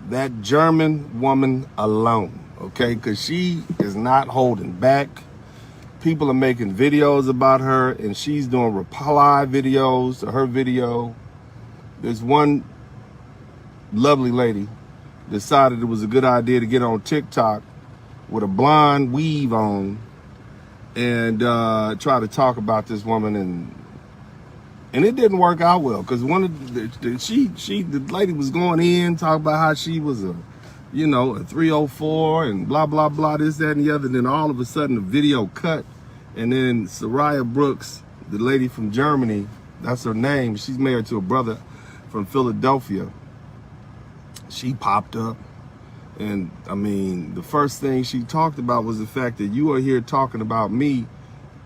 that German woman alone, okay? Because she is not holding back. People are making videos about her, and she's doing reply videos to her video. There's one lovely lady decided it was a good idea to get on TikTok with a blonde weave on and try to talk about this woman, and it didn't work out well because one of the lady was going in talking about how she was a 304 and blah blah blah, this, that, and the other. Then all of a sudden the video cut, and then Soraya Brooks, the lady from Germany, that's her name, she's married to a brother from Philadelphia, she popped up. And I mean, the first thing she talked about was the fact that you are here talking about me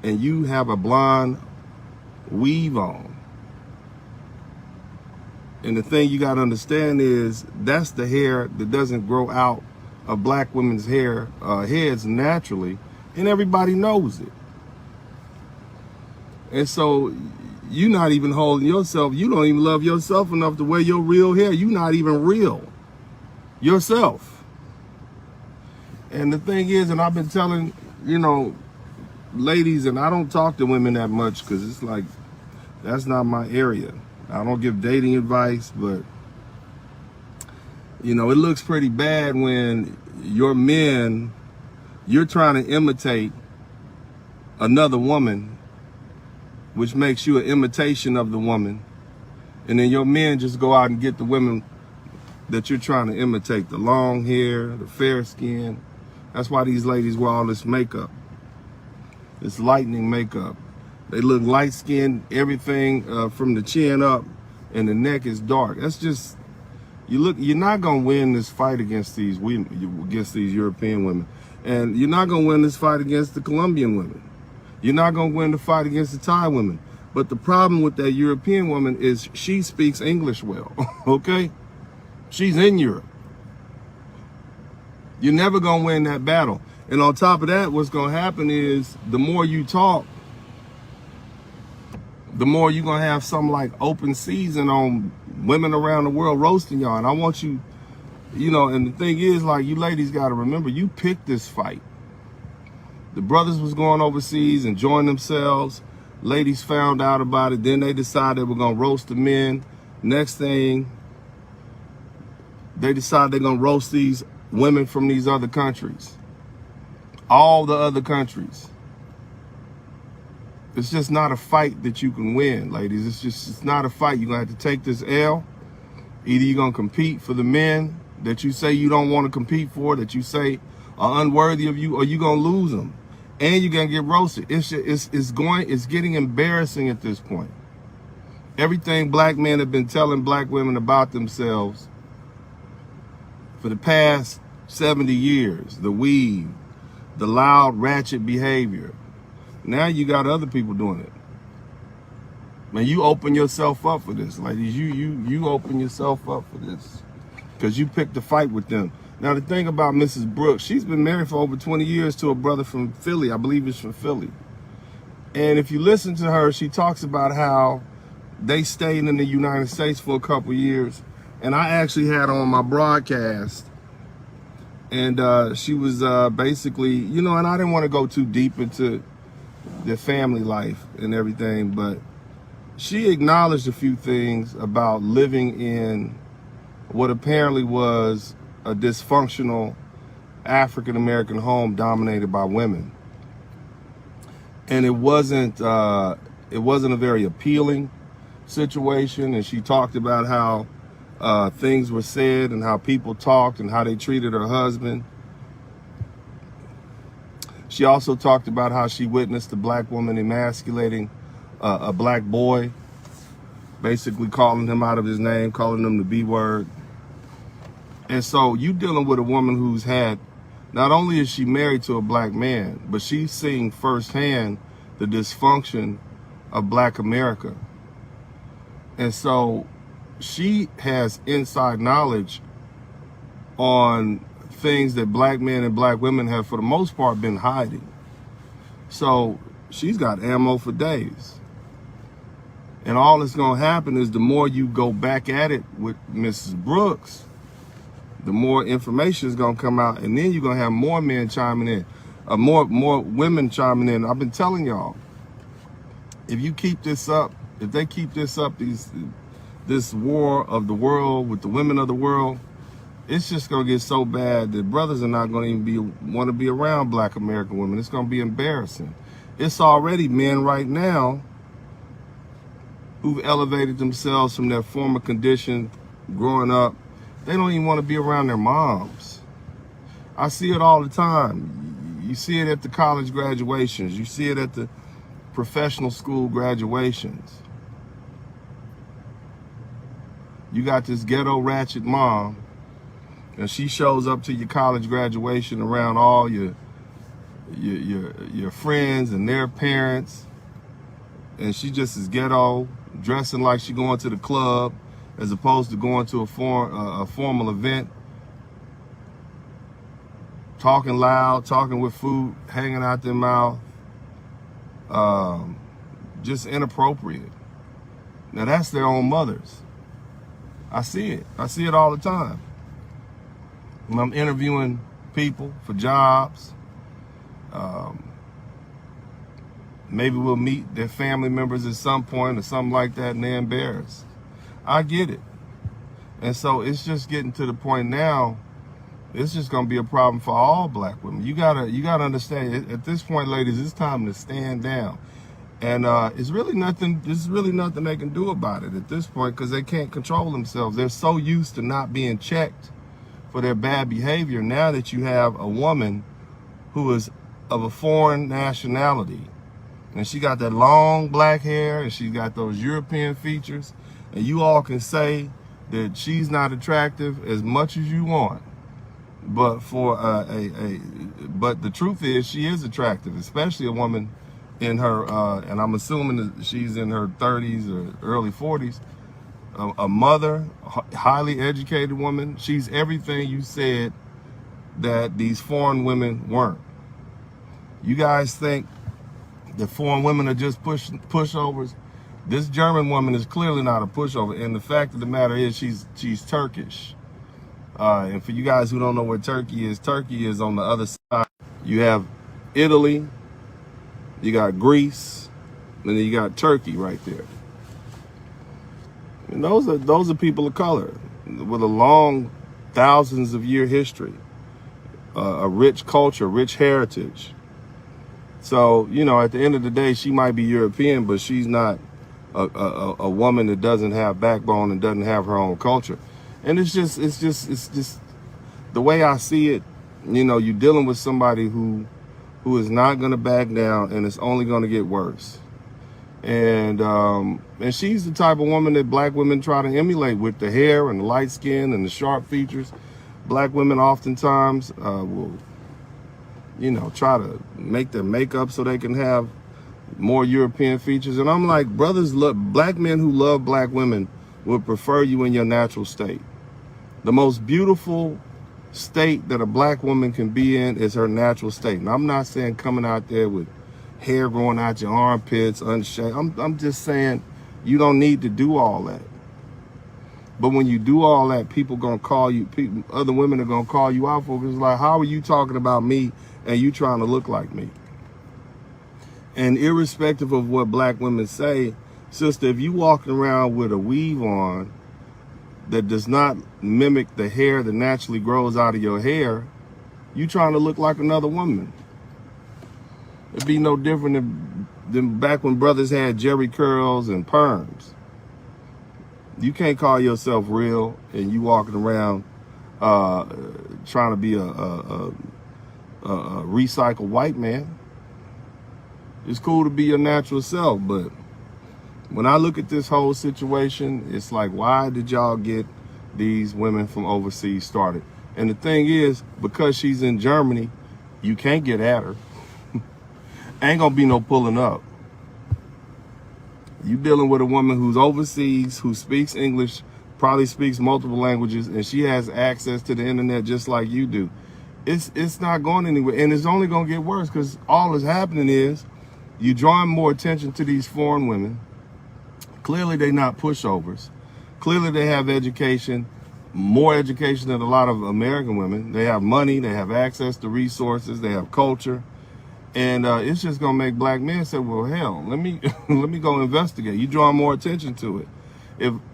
and you have a blonde weave on. And the thing you got to understand is that's the hair that doesn't grow out of black women's heads naturally, and everybody knows it. And so you're not even holding yourself. You don't even love yourself enough to wear your real hair. You're not even real yourself. And the thing is, and I've been telling, ladies, and I don't talk to women that much because it's like, that's not my area. I don't give dating advice, but, it looks pretty bad when your men, you're trying to imitate another woman, which makes you an imitation of the woman. And then your men just go out and get the women that you're trying to imitate, the long hair, the fair skin. That's why these ladies wear all this makeup, this lightning makeup. They look light-skinned, everything from the chin up, and the neck is dark. That's just, you're not gonna win this fight against these European women, and you're not gonna win this fight against the Colombian women. You're not gonna win the fight against the Thai women. But the problem with that European woman is she speaks English well, okay? She's in Europe. You're never gonna win that battle. And on top of that, what's gonna happen is the more you talk, the more you're gonna have some like open season on women around the world roasting y'all. And I want you, and the thing is, like, you ladies gotta remember, you picked this fight. The brothers was going overseas, enjoying themselves. Ladies found out about it. Then they decided they were gonna roast the men. Next thing, they decide they're gonna roast these women from these other countries. All the other countries. It's just not a fight that you can win, ladies. It's not a fight. You're gonna have to take this L. Either you're gonna compete for the men that you say you don't want to compete for, that you say are unworthy of you, or you're gonna lose them. And you're gonna get roasted. It's getting embarrassing at this point. Everything black men have been telling black women about themselves for the past 70 years, the weave, the loud, ratchet behavior. Now you got other people doing it. Man, you open yourself up for this, ladies. You open yourself up for this because you picked a fight with them. Now, the thing about Mrs. Brooks, she's been married for over 20 years to a brother from Philly. I believe he's from Philly. And if you listen to her, she talks about how they stayed in the United States for a couple years. And I actually had on my broadcast. And she was basically, and I didn't want to go too deep into their family life and everything, but she acknowledged a few things about living in what apparently was a dysfunctional African-American home dominated by women. And it wasn't a very appealing situation. And she talked about how things were said and how people talked and how they treated her husband. She also talked about how she witnessed a black woman emasculating a black boy, basically calling him out of his name, calling him the B word. And so you dealing with a woman who's had, not only is she married to a black man, but she's seeing firsthand the dysfunction of black America. And so she has inside knowledge on things that black men and black women have, for the most part, been hiding. So she's got ammo for days. And all that's going to happen is the more you go back at it with Mrs. Brooks, the more information is going to come out, and then you're going to have more men chiming in, more women chiming in. I've been telling y'all, if you keep this up, if they keep this up, this war of the world with the women of the world, it's just going to get so bad that brothers are not going to even want to be around black American women. It's going to be embarrassing. It's already men right now who've elevated themselves from their former condition growing up. They don't even want to be around their moms. I see it all the time. You see it at the college graduations. You see it at the professional school graduations. You got this ghetto ratchet mom, and she shows up to your college graduation around all your friends and their parents, and she just is ghetto, dressing like she going to the club as opposed to going to a formal event, talking loud, talking with food hanging out their mouth, just inappropriate. Now that's their own mothers. I see it. I see it all the time. When I'm interviewing people for jobs, maybe we'll meet their family members at some point or something like that, and they're embarrassed. I get it. And so it's just getting to the point now, it's just going to be a problem for all black women. You gotta understand, at this point, ladies, it's time to stand down. And there's really nothing they can do about it at this point, because they can't control themselves. They're so used to not being checked for their bad behavior. Now that you have a woman who is of a foreign nationality, and she got that long black hair, and she got those European features, and you all can say that she's not attractive as much as you want, but but the truth is she is attractive, especially a woman in her, and I'm assuming that she's in her 30s or early 40s, a mother, highly educated woman. She's everything you said that these foreign women weren't. You guys think that foreign women are just pushovers? This German woman is clearly not a pushover, and the fact of the matter is she's Turkish. And for you guys who don't know where Turkey is on the other side. You have Italy, you got Greece, and then you got Turkey right there. And those are people of color with a long, thousands of year history, a rich culture, rich heritage. So, you know, at the end of the day, she might be European, but she's not a woman that doesn't have backbone and doesn't have her own culture. And it's just the way I see it. You know, you're dealing with somebody who is not going to back down, and it's only going to get worse. And she's the type of woman that black women try to emulate, with the hair and the light skin and the sharp features. Black women oftentimes will, you know, try to make their makeup so they can have more European features. And I'm like, black men who love black women would prefer you in your natural state. The most beautiful state that a black woman can be in is her natural state. And I'm not saying coming out there with hair growing out your armpits, unshaved. I'm just saying you don't need to do all that. But when you do all that, other women are gonna call you out for it. It's like, how are you talking about me and you trying to look like me? And irrespective of what black women say, sister, if you walking around with a weave on that does not mimic the hair that naturally grows out of your hair, you trying to look like another woman. It'd be no different than back when brothers had jerry curls and perms. You can't call yourself real and you walking around trying to be a recycled white man. It's cool to be your natural self, but when I look at this whole situation, it's like, why did y'all get these women from overseas started? And the thing is, because she's in Germany, you can't get at her. Ain't gonna be no pulling up. You dealing with a woman who's overseas, who speaks English, probably speaks multiple languages, and she has access to the internet just like you do. It's not going anywhere, and it's only gonna get worse, because all that's happening is you're drawing more attention to these foreign women. Clearly they're not pushovers. Clearly they have education. more education than a lot of American women. They have money, they have access to resources, they have culture. And it's just gonna make black men say, well, hell, let me let me go investigate. You draw more attention to it.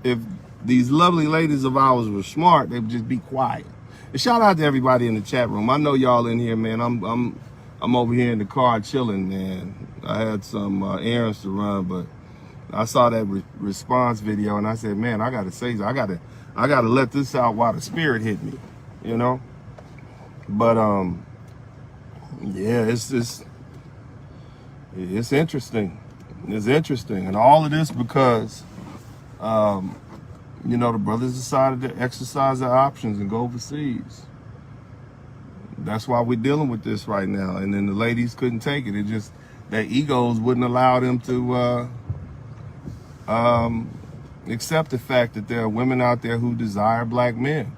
If these lovely ladies of ours were smart, they would just be quiet. And shout out to everybody in the chat room. I know y'all in here, man. I'm over here in the car chilling, man. I had some errands to run, but I saw that response video and I said, man, I gotta say, I gotta let this out while the spirit hit me, you know. But yeah, it's interesting. It's interesting, and all of this because you know, the brothers decided to exercise their options and go overseas. That's why we're dealing with this right now. And then the ladies couldn't take it. It just, their egos wouldn't allow them to accept the fact that there are women out there who desire black men.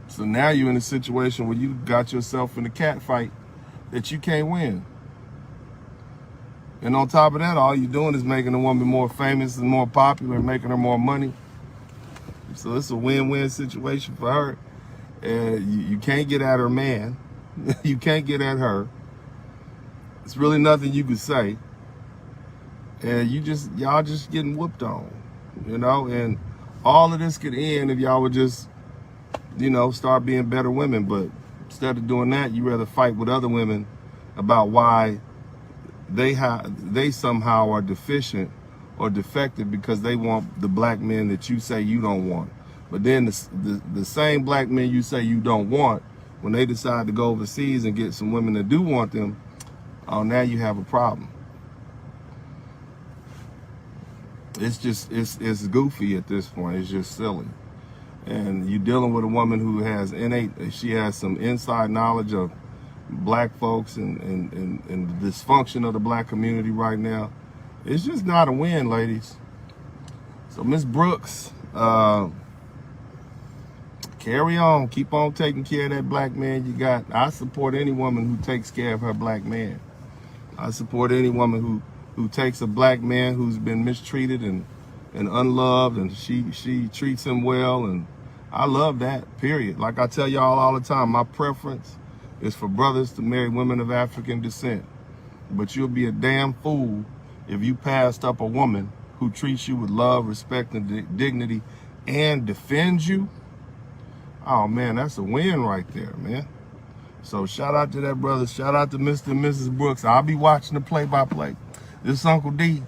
So now you're in a situation where you got yourself in a cat fight that you can't win. And on top of that, all you're doing is making a woman more famous and more popular and making her more money. So it's a win-win situation for her. You can't get at her man. You can't get at her. It's really nothing you could say. And y'all just getting whooped on, you know? And all of this could end if y'all would just, you know, start being better women. But instead of doing that, you rather fight with other women about why they somehow are deficient or defective because they want the black men that you say you don't want. But then the same black men you say you don't want, when they decide to go overseas and get some women that do want them, now you have a problem. It's just, it's goofy at this point. It's just silly. And you're dealing with a woman who has she has some inside knowledge of black folks and the dysfunction of the black community right now. It's just not a win, ladies. So Miss Brooks, carry on. Keep on taking care of that black man you got. I support any woman who takes care of her black man. I support any woman who takes a black man who's been mistreated and unloved, and she treats him well, and I love that, period. Like I tell y'all all the time, my preference is for brothers to marry women of African descent. But you'll be a damn fool if you passed up a woman who treats you with love, respect, and dignity and defends you. Oh man, that's a win right there, man. So shout out to that brother. Shout out to Mr. and Mrs. Brooks. I'll be watching the play-by-play. This is Uncle D.